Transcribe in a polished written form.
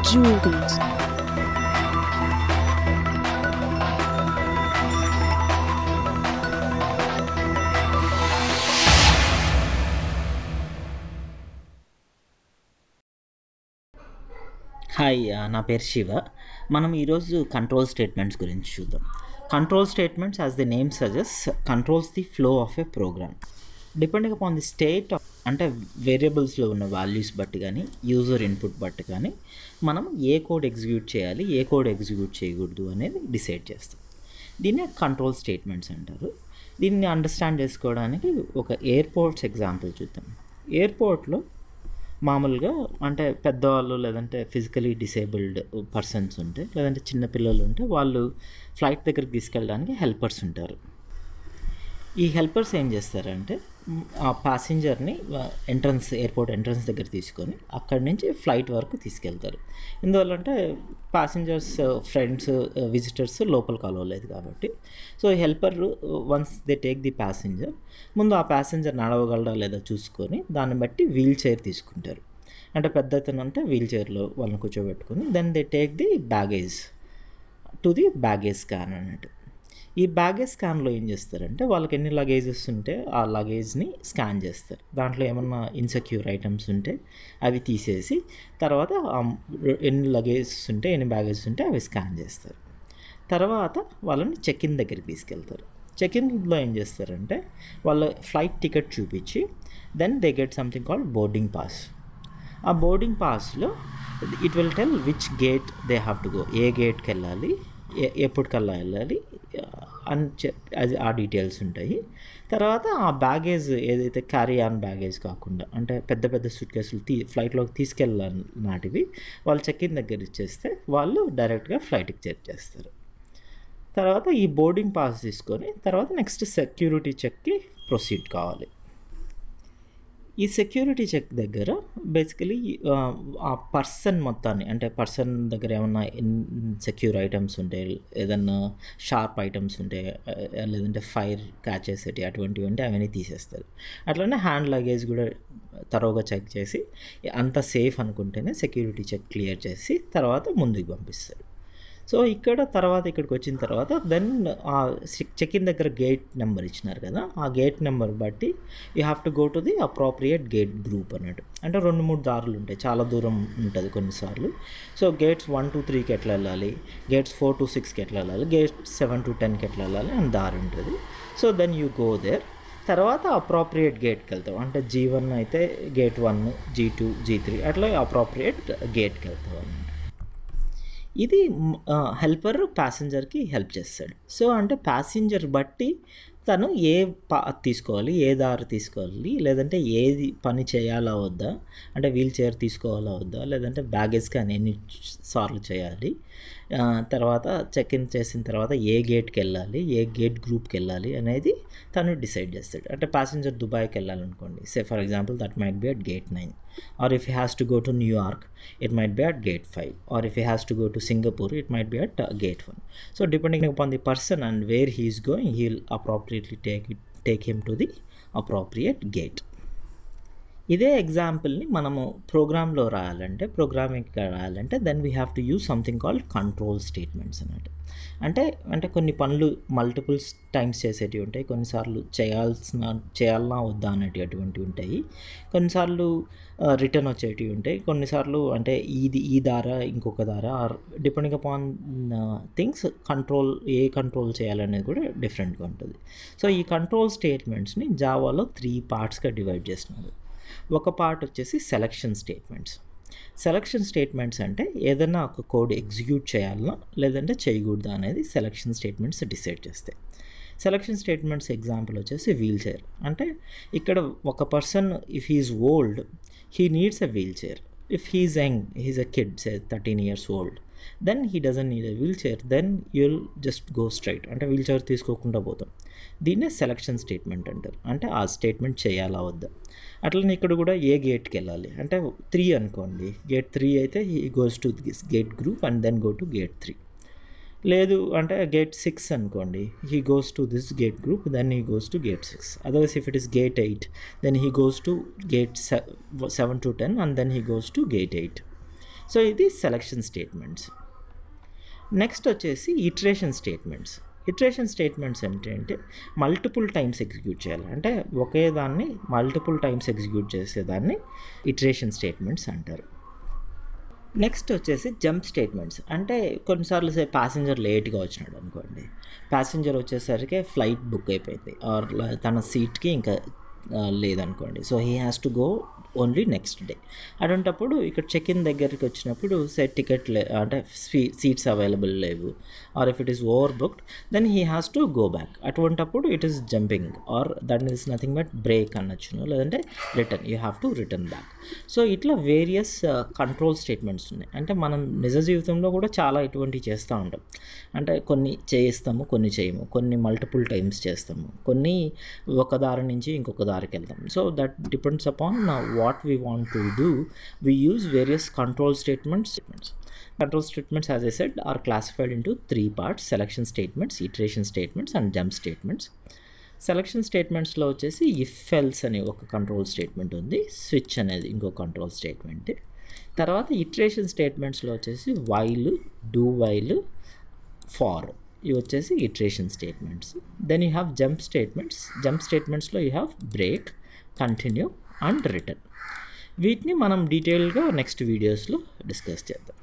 Jewelries. Hi నా పేరు శివ. మనం ఈరోజు కంట్రోల్ స్టేట్మెంట్స్ గురించి చూద్దాం. Control statements as the name suggest controls the flow of a program depending upon the state అంటే వేరియబుల్స్లో ఉన్న వాల్యూస్ బట్టి కానీ యూజర్ ఇన్పుట్ బట్టి కానీ మనం ఏ కోడ్ ఎగ్జిక్యూట్ చేయాలి, ఏ కోడ్ ఎగ్జిక్యూట్ చేయకూడదు అనేది డిసైడ్ చేస్తాం. దీన్నే కంట్రోల్ స్టేట్మెంట్స్ అంటారు. దీన్ని అండర్స్టాండ్ చేసుకోవడానికి ఒక ఎయిర్పోర్ట్స్ ఎగ్జాంపుల్ చూద్దాం. ఎయిర్పోర్ట్లో మామూలుగా అంటే పెద్దవాళ్ళు లేదంటే ఫిజికలీ డిసేబుల్డ్ పర్సన్స్ ఉంటే లేదంటే చిన్నపిల్లలు ఉంటే వాళ్ళు ఫ్లైట్ దగ్గరికి తీసుకెళ్ళడానికి హెల్పర్స్ ఉంటారు. ఈ హెల్పర్స్ ఏం చేస్తారంటే ఆ ప్యాసింజర్ని ఎయిర్పోర్ట్ ఎంట్రన్స్ దగ్గర తీసుకొని అక్కడి నుంచి ఫ్లైట్ వరకు తీసుకెళ్తారు. ఎందువల్లంటే ప్యాసింజర్స్ ఫ్రెండ్స్ విజిటర్స్ లోపలికి అలవలేదు కాబట్టి. So helper once they take the passenger, ముందు ఆ ప్యాసింజర్ నడవగలరా లేదా చూసుకొని దాన్ని బట్టి వీల్ చైర్ తీసుకుంటారు. అంటే పెద్ద అతను అంటే వీల్ చైర్లో వాళ్ళని కూర్చోబెట్టుకొని then they take the baggage to the baggage scan అన్నట్టు. ఈ బ్యాగేజ్ స్కాన్లో ఏం చేస్తారంటే వాళ్ళకి ఎన్ని లగేజెస్ ఉంటే ఆ లగేజ్ని స్కాన్ చేస్తారు. దాంట్లో ఏమన్నా ఇన్సెక్యూర్ ఐటమ్స్ ఉంటే అవి తీసేసి తర్వాత ఎన్ని లగేజెస్ ఉంటే ఎన్ని బ్యాగేజెస్ ఉంటే అవి స్కాన్ చేస్తారు. తర్వాత వాళ్ళని చెక్ ఇన్ దగ్గరికి తీసుకెళ్తారు. చెక్ ఇన్లో ఏం చేస్తారంటే వాళ్ళ ఫ్లైట్ టికెట్ చూపించి then they get something called boarding pass. ఆ బోర్డింగ్ పాస్లో it will tell which gate they have to go, ఏ గేట్కి వెళ్ళాలి, ఎప్పటికల్లా వెళ్ళాలి అని అది ఆ డీటెయిల్స్ ఉంటాయి. తర్వాత ఆ బ్యాగేజ్ ఏదైతే క్యారీ ఆన్ బ్యాగేజ్ కాకుండా అంటే పెద్ద పెద్ద సూట్ కేసులు ఫ్లైట్లోకి తీసుకెళ్ళాటివి వాళ్ళు చెక్ ఇన్ దగ్గర ఇచ్చేస్తే వాళ్ళు డైరెక్ట్గా ఫ్లైట్కి చేర్చేస్తారు. తర్వాత ఈ బోర్డింగ్ పాస్ తీసుకొని తర్వాత నెక్స్ట్ సెక్యూరిటీ చెక్కి ప్రొసీడ్ కావాలి. ఈ సెక్యూరిటీ చెక్ దగ్గర బేసికలీ ఆ పర్సన్ మొత్తాన్ని అంటే పర్సన్ దగ్గర ఏమన్నా సెక్యూర్ ఐటమ్స్ ఉంటే ఏదన్నా షార్ప్ ఐటమ్స్ ఉంటే లేదంటే ఫైర్ క్యాచ్ చేసేటి అటువంటివి ఉంటే అవన్నీ తీసేస్తారు. అట్లనే హ్యాండ్ లగేజ్ కూడా తరోగా చెక్ చేసి అంత సేఫ్ అనుకుంటేనే సెక్యూరిటీ చెక్ క్లియర్ చేసి తర్వాత ముందుకు పంపిస్తారు. సో ఇక్కడికి వచ్చిన తర్వాత దెన్ ఆ చెక్ ఇన్ దగ్గర గేట్ నెంబర్ ఇచ్చినారు కదా, ఆ గేట్ నెంబర్ బట్టి you have to go to the appropriate gate group అన్నట్టు. అంటే 2-3 దారులు ఉంటాయి, చాలా దూరం ఉంటుంది కొన్నిసార్లు. సో గేట్స్ 1 to 3కి ఎట్లా వెళ్ళాలి, గేట్స్ 4 to 6కి ఎట్లా వెళ్ళాలి, గేట్స్ 7 to 10కి ఎట్లా వెళ్ళాలి అని దారి ఉంటుంది. So then you go there. తర్వాత అప్రోప్రియేట్ గేట్కి వెళ్తాం. అంటే G1 అయితే గేట్ 1, G2, G3 అట్లా అప్రోప్రియేట్ గేట్కి వెళ్తాం అన్నమాట. ఇది హెల్పర్ ప్యాసింజర్కి హెల్ప్ చేస్తాడు. సో అంటే ప్యాసింజర్ బట్టి తను ఏ తీసుకోవాలి, ఏ దారి తీసుకోవాలి, లేదంటే ఏది పని చేయాలా వద్దా, అంటే వీల్ చైర్ తీసుకోవాలా వద్దా, లేదంటే బ్యాగేజ్ కానీ ఎన్ని సార్లు చేయాలి, తర్వాత చెక్ ఇన్ చేసిన తర్వాత ఏ గేట్కి వెళ్ళాలి, ఏ గేట్ గ్రూప్కి వెళ్ళాలి అనేది తను డిసైడ్ చేస్తాడు. అంటే ప్యాసింజర్ దుబాయ్కి వెళ్ళాలనుకోండి, say for example that might be at gate 9, or if he has to go to New York it might be at gate 5, or if he has to go to Singapore it might be at gate 1. So depending upon the person and where he is going he will appropriately take him to the appropriate gate. ఇదే ఎగ్జాంపుల్ని మనము ప్రోగ్రామింగ్లో రాయాలంటే then we have to use something called control statements అన్నట్టు. అంటే కొన్ని పనులు multiple times చేసేటివి ఉంటాయి, కొన్నిసార్లు చేయాలన్నా వద్దా అనేటివి ఉంటాయి, కొన్నిసార్లు రిటర్న్ వచ్చేటివి ఉంటాయి, కొన్నిసార్లు అంటే ఈ దారా ఇంకొక దారా డిపెండింగ్ అపాన్ థింగ్స్ ఏ కంట్రోల్ చేయాలనేది కూడా డిఫరెంట్గా ఉంటుంది. సో ఈ కంట్రోల్ స్టేట్మెంట్స్ని జావాలో 3 పార్ట్స్గా డివైడ్ చేస్తున్నారు. ఒక పార్ట్ వచ్చేసి సెలక్షన్ స్టేట్మెంట్స్ అంటే ఏదైనా ఒక కోడ్ ఎగ్జిక్యూట్ చేయాలన్నా లేదంటే చేయకూడదా అనేది సెలక్షన్ స్టేట్మెంట్స్ డిసైడ్ చేస్తాయి. సెలక్షన్ స్టేట్మెంట్స్ ఎగ్జాంపుల్ వచ్చేసి వీల్ చైర్. అంటే ఇక్కడ ఒక person if he is old he needs a wheel chair. If he is young, he is a kid say 13 years old, then he doesn't need a wheel chair, then you'll just go straight, అంటే wheel chair తీసుకోకుండా పోతాం. దీన్నే selection statement అంటారు. అంటే ఆ statement చేయాలా వద్దా. అట్లనే ఇక్కడ కూడా ఏ గేట్కి వెళ్ళాలి అంటే 3 అనుకోండి, గేట్ 3 అయితే he goes to this gate group and then go to gate 3. లేదు అంటే గేట్ 6 అనుకోండి, he goes to this gate group then he goes to gate 6. Otherwise if it is gate 8 then he goes to gate 7 to 10 and then he goes to gate 8. So ఇది selection statements. Next వచ్చేసి iteration statements. Iteration statements అంటే multiple times execute చేయాలి, అంటే ఒకే దాన్ని multiple times execute చేసేదాన్ని iteration statements అంటారు. Next వచ్చేసి jump statements. అంటే కొన్నిసార్లు ప్యాసింజర్ లేట్గా వచ్చినాడు అనుకోండి, ప్యాసింజర్ వచ్చేసరికి ఫ్లైట్ బుక్ అయిపోయింది ఆర్ తన సీట్కి ఇంకా లేదనుకోండి, so he has to go only next day. అటువంటప్పుడు ఇక్కడ చెక్ ఇన్ దగ్గరికి వచ్చినప్పుడు టికెట్ అంటే సీట్స్ అవైలబుల్ లేవు or if it is overbooked then he has to go back. అటువంటప్పుడు it is jumping or that is nothing but break అనొచ్చును, లేదంటే return, you have to return back. So ఇట్లా various control statements ఉన్నాయి. అంటే మనం నిజ జీవితంలో కూడా చాలా ఇటువంటివి చేస్తూ ఉంటాం. అంటే కొన్ని చేయిస్తాము, కొన్ని చేయము, కొన్ని మల్టిపుల్ టైమ్స్ చేస్తాము, కొన్ని ఒక దారి నుంచి ఇంకొక దారికి వెళ్తాం. So that depends upon what we want to do. We use various control statements. Control statements, as I said, are classified into 3 parts: selection statements, iteration statements and jump statements. Selection statements లో వచ్చేసి if else అనే ఒక control statement ఉంది, switch అనేది ఇంకో control statement. తర్వాత iteration స్టేట్మెంట్స్లో వచ్చేసి వైల్, డూ వైల్, ఫార్, ఇవి వచ్చేసి iteration statements. Then you have jump statements. Jump స్టేట్మెంట్స్లో you have break, continue and return. వీటిని మనం డీటెయిల్గా నెక్స్ట్ వీడియోస్లో డిస్కస్ చేద్దాం.